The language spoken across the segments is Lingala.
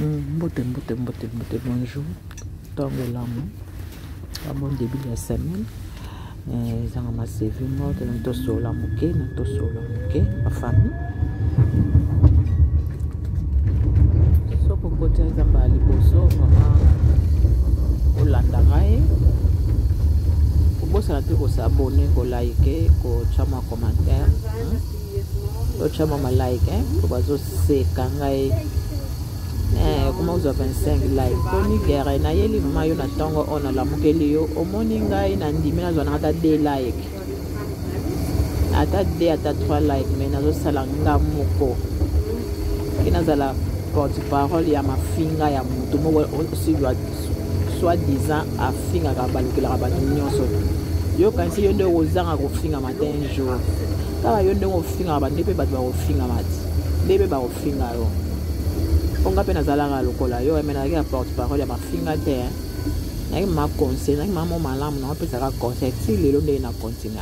Mbote, bonjour. Tant que l'amour, à bon début de la semaine, ils ont amassé vu mort, nous sommes la mouquée, ma famille. So pour côté ils ont bali bosso, maman, Olandarae. Pour bosser la tête, s'abonner, liker, chama commentaire, chama ma like, pour bazo c'est kangai. Comment vous avez 25 likes? Tony Guerre, na yeli mama yo na tango ona la mukeli yo omoni ngai na ndimi na zona ata 2 like. Ata 2 ata 3 like mais nazo sala ngamoko. Kina zala porte-parole ya mafinga ya mutu mo aussi soit disant afinga ka balukela ka batu nyonso. Yo kansi yo ndo ozanga ko finga matin jour. Kaba yo ndo ofinga ba ndepe batu ba ofinga mati. Bebe ba ofinga yo. On a peine à la locola, yo, mais la porte-parole à ma finger terre. Avec ma conseil, avec ma maman, on peut faire conseil. Si les longs n'a continué.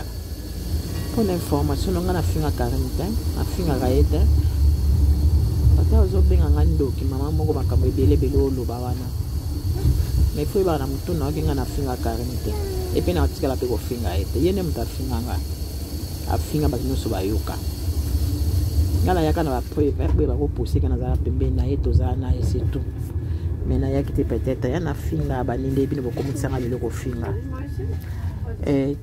Pour l'information, on a finger 40, a finger raïte. Parce que vous avez un ando qui maman moko bakambe délai belo lo bawana. Mais faut y avoir un mouton qui a un finger 40. Et puis on a tiré la pego finger. Il y a même ta finger a finger bakino sobayoka. Ngala yaka na ba preuve ba ko pousser kana za pembe na yeto za na c'est tout mais na yakite peut-être ya na finga ba ninde bino ko mutsa le ko finga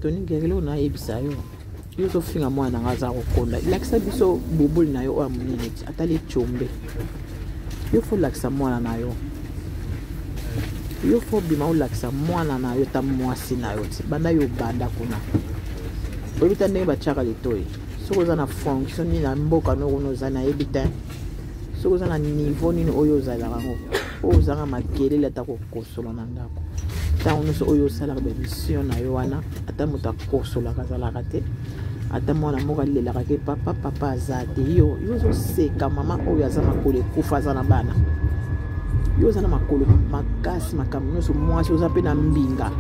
Tony Guerre na ebisa yo so finga mwana ngaza ko konda lakisa biso bubul na yo amunene atali chombe yo fo lakisa mwana na yo fo bima o lakisa mwana na yo ta mwasi na yo banda yo banda kuna obita ndenge ba chaka letoi. Si vous avez fonction ni na mboka no zana ebita si vous avez niveau ni oyo za lango o zanga makele la ta ko kosola na ndako ta ono so oyo sala ba mission na yo wana ata muta kosola kazala kate ata mwana moka lela ka ke papa azate yo zo seka mama oyo azama kole kufa za na bana yo zana makolo makasi makamno so mwasi ozape na mbinga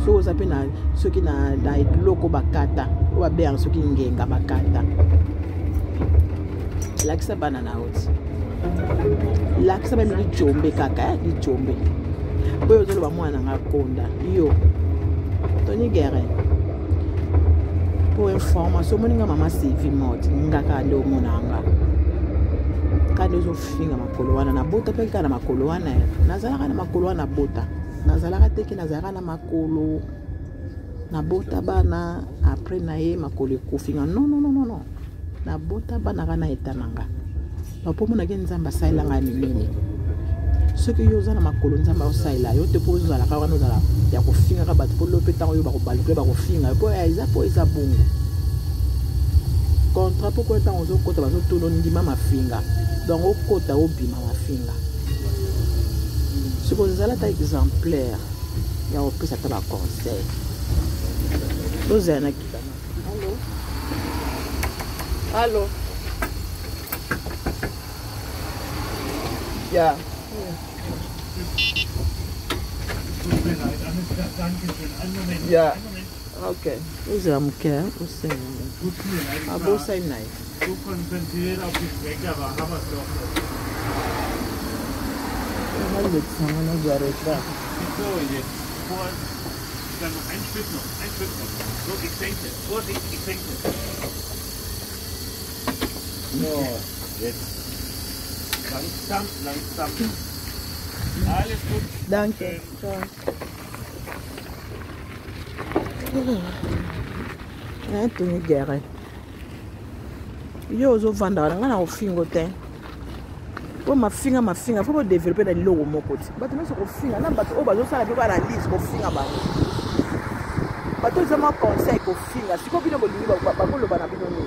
so ozape na soki na loko bakata oba beya soki ngenga bakata lakisa bana na oti lakisa ba mi chombe kaka di chombe boyo zolo ba mwana ngakonda yo Tony Guerre pour information moninga mama Sylvie mort ngaka ndo monanga kando zo finga makolo wana na bota pe kana makolo wana nazalaka na makolo wana bota nazalaka teki nazalaka na makolo na bota bana après na ye makolo kofinga non na bota bana kana etananga papo mona ke nzamba saila ngani nini soki yo za na makolo nzamba osaila yo te pozo za la ka wana za la ya kofinga ka bato po lopeta yo ba ko baluke ba kofinga po eza bongo contrat pourquoi tant on kota bazo tono ndima mafinga donc au kota au bima mafinga ce que vous allez être exemplaire il y a au plus à ta conseil vous êtes là allô ja ja okay vous êtes am care vous êtes aber sei nein so konzentriert auf die Strecke, aber haben wir es doch nicht. So, jetzt. Dann noch ein Stück noch. So, ich denke. Vorsicht, ich denke. So, jetzt. Langsam. Alles gut. Danke. Tony Guerre. Yo zo vanda nga na ofingo te. Po mafinga faut développer dans logo moko ti. Bato na so kofinga na bato o bazo sala pe ba analyse kofinga ba. Bato za ma conseil kofinga. Siko bino bolingi ba ko loba na bino ni.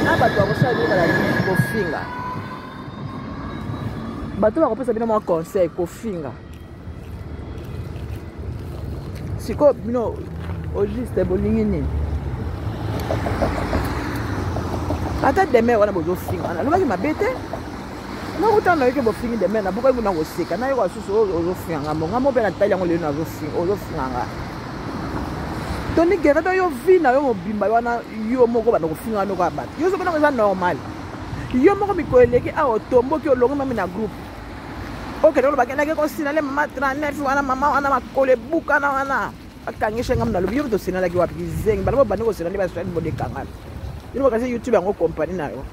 Na bato ba sala ni ba analyse kofinga. Bato ba ko pesa bino ma conseil kofinga. Siko bino au juste bolingi ni ata demain wana bozo finga na lobaki mabete na kutana yeke bo fingi demain na boko nguna ngoseka na yeko susu ozo finga ngamo be na tali yango lelo na zo finga Tony Guerre do yo vi na yo mobimba wana yo moko ba no finga no ka bat yo so bona za normal yo moko mikolo eleki awa otomboki olongo mami na groupe okende olo bakendaki kosinale mama 39 wana mama wana makolo ebuka na wana bakangishe ngam nalobi yo tosinalaki wapi kizengi bana bobandi kosina nde baswani bodekangana bino bakasi youtube yango kompani na yo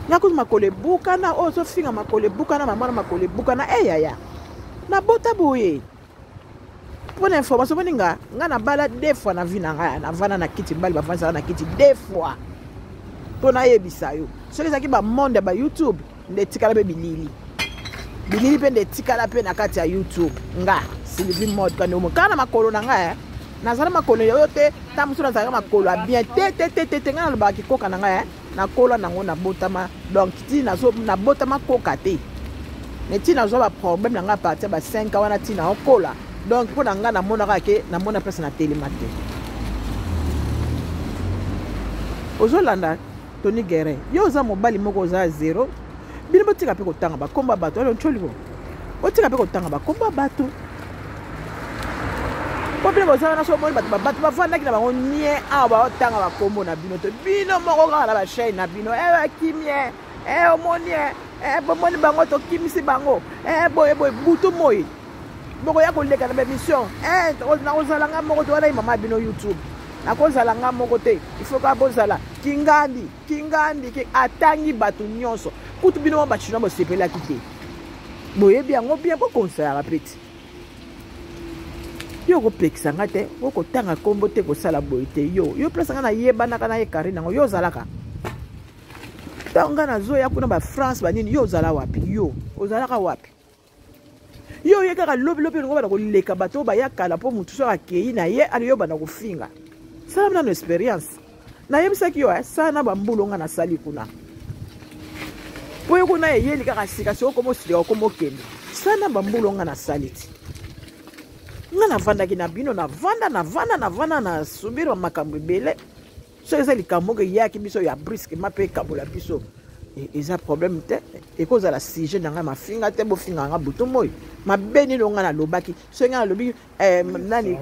yakuti makolo ebuka na oyo ozofinga makolo ebuka na mama na makolo ebuka na eyaya nabota boye mpona information moni nga na bala 2 fois na vi na ngai navanda na kiti bali bavanisaka na kiti 2 fois mpo nayebisa yo soki ezalaki bamonde ya bayoutube nde etikala mpe bilili mpe nde etikala mpe na kati ya youtube nga Sylvie Mode kandomo kaka na makolo na ngai nazala makolo yoyo te ta mosusu nazalaka makolo ya bien te ngai nalobaka kikoka na ngai nakola nango nabotama donc ti nabotama koka te me ti nazwa baproblème na ngai apartir ba 5 ans wana ti na okola donc mpo na ngai namonaka ke namona place na telema te ozolanda Tony Guerin yo oza mobali moko oza 0 bino botika mpe kotanga bakomba bato alo ncoliko otika mpe kotanga bakomba bato po bino bozala na so omoni bato bavandaki na bango nie awa baotanga bakombo na bino te bino moko kaka na bachaine na bino bakimie omoni bomoni bango tokimisi bango boye butu moi bokoya koleka na baémission nakozalanga moko te wana mama bino youtube nakozalanga moko te ifo kaka bozala kingandi atangi bato nyonso kutu bino mo bachinois bosepelaki te boyebi yango bien bokonsayaka peti yo kopekisa nga te okotanga kombo te kosala boye te yo place nga nayebanaka na ye kari nango yo ozalaka ntango nga nazoya kuna bafrance banini yo ozala wapi yo ozalaka wapi yo ye kaka lobi ngo bana koleka bato baya kala mpo mutu so akei na ye ali yo bana kofinga sala mnano experience nayebisaki yo sala na bambulu nga nasali kuna po yo kuna eyeli kaka sika si okomosika okomokende sala na bambulu nga nasali ti nga navandaki na bino navanda nasubiri bamakambo ebele so eza likambo moko eyaki biso ya briske ma mpe ekabola biso eza problème te ekozala sujet na ngai mafinga te bofinga nga butu moi mabe nini nga nalobaki so nga nalobi nani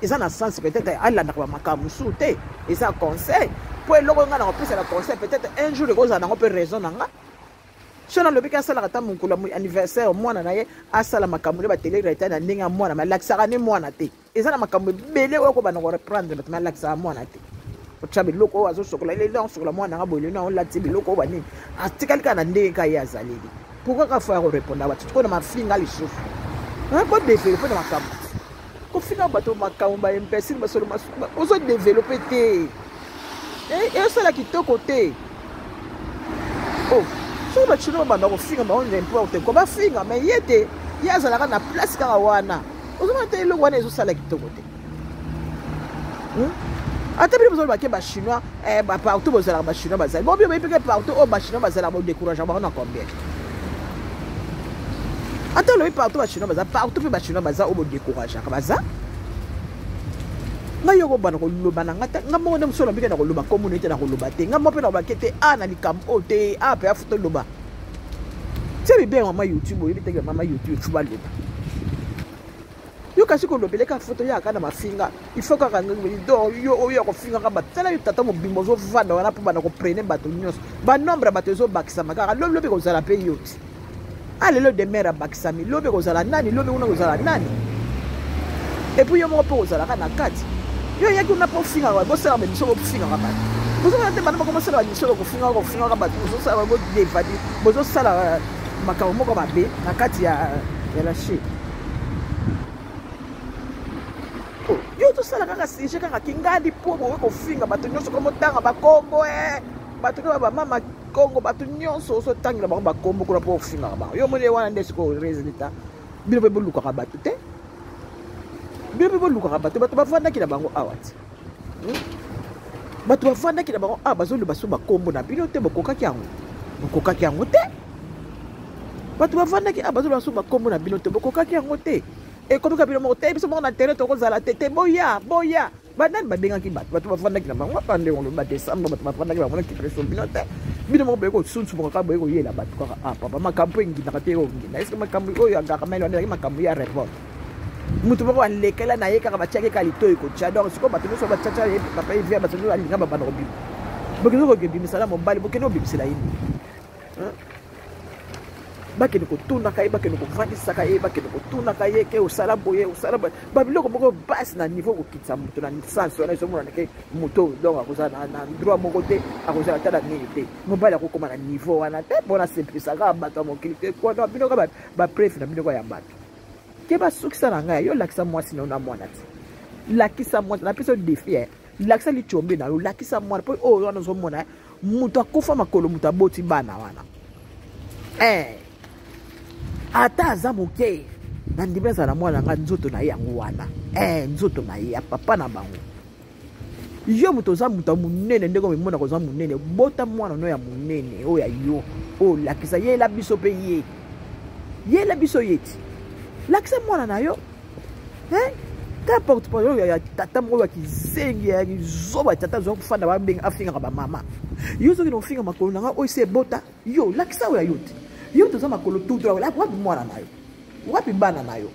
eza na sens peut-être alandaka bamakambo mosusu te eza conseil po eloko nga nakopesaka conseil peut-être un jour ekozala nango mpe raison na nga so nalobi ke asalaka ta mokolo anniversaire mwana na ye asala makambo nde batelereta na ndenge ya mwana malakisaka ne mwana te eza na makambo ebele oyo kobana koreprendre bato malakisaka mwana te otya biloko oyo azosokola eleli azosokola mwana nga boye lelo olati biloko oyo banini atikali kaka na ndenge ka ye azaleli pourkui kafo ya koreponda bato tiko na mafinga lisusu kodevelope na makambo kofinga bato makambo baimpesile basolo ozodevelope te ezosala kitoko te soki bachino babanda kofinga bango nimporte ko bafinga me ye te ye azalaka na place kaka wana ozomona te eloko wana ezosala kitoko te ata bino bozali bake bachinois partout bozalaka bachinois bazali bo bino boyipeke partout oyo bachinois bazalaka bodécourage bango na combien ata olobi partout bachinois baza partout mpe bachinois baza oyo bodécourageaka baza ngai yoko bana koloba na ngata nga moko nde mosu olobike na koloba komuna ete na koloba te nga mo mpe na kolobake te na likambo oyo te mpe afuta oloba tia bibenga mama youtube oyebi teke mama youtube efu baloba yo kasi kolobeleka foto yaka na mafinga ifo kaka yo oyo ya kofingaka bato tala yo tata mobimbo ozovanda wana mpo bana koprene bato nyonso banombre ya bato ezobakisama kaka lobi kozala mpe yo ti alelo demere abakisami lobi kozala nani lobi kuna kozala nani epuis yo moko mpe kozalaka na kati yo yaki una mpo ofingaka bosala bamiso bofingaka bato bozokona te bana bakosala bamiso kofingaka bato bozosala bodevadi bozosala makambo moko mabe na kati ya lache yo tosala kaka sujet kaka kingandi mpo bowe kofinga bato nyonso komotanga bakombo bato kaka bamama kongo bato nyonso ozotangela bango bakombo kuna mpo ofingaka bango yo moni wana nde sikoyo résultat bino mpe bolukaka bato te bino mpe bolukaka bato bavandaki na bango awa ti bato bavandaki na bango awa bazoloba so bakombo na bino te bokokaki yango te bato bavandaki awa bazoloba so bakombo na bino te bokokaki yango te ekomi kabilo moko te biso moko na terrain tokozala te boya banani babengaki bato bavandaki na bango apande oloba décembre bato bavandaki bango na kipreso bino te bino moko boye kosunsumoka kaka boye koyela bato kaka papa makambo engindaka te ongina eske makambo oyo agaka maili wandelaki makambo ya report mutu moko alekela na ye kaka batiaki kaka litoyi kotya donc sikoyo bato nyonso batyatia ye papa evia bato nyonso alinga babanda kobima bokeno ko bimisa la mobali bokeno bimisela yini bakeno ko tuna kai bakeno ko vandisa kai bakeno ko tuna kai ke usala boye usala babiloko moko bas na niveau ko kitsa muto na sens wana so mona ke muto donc akoza na droit moko te akoza tala nini te mobali akokoma na niveau wana te bona simplisa ka bato mokili te ko na bino ka ba pref na bino ko ya bato ke ba sukisa na ngai yo lakisa mwasi na mwana te lakisa mwana na peso défi lakisa li chombe na yo lakisa mwana po o wana zo mona muto akufa makolo muto aboti bana wana ata aza moke na ndimi ezala mwana nga nzoto na ye yango wana nzoto na ye ya papa na bango yo moto oza moto ya monene ndenge omemona koza monene bota mwana no ya monene oyo ya yo oyo lakisa yela biso mpe ye yela biso ye ti lakisa mwana na yo qu'importe oyo ya tata moko ya kizengi ya kizoba tata zo kufanda babenga afingaka bamama yo soki na ofinga makolo na nga oyo se ebota yo lakisa oyo ya yo ti yo toza makolo tutu wapi mwana na yo wapi bana na yo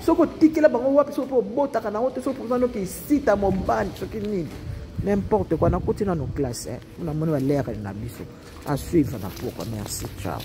soko tikela bango wapi soko po botaka na wote soko pozano ki sita mobali soki nini n'importe quoi na koti na no classe na moni ba l'air na biso à suivre na pourquoi merci ciao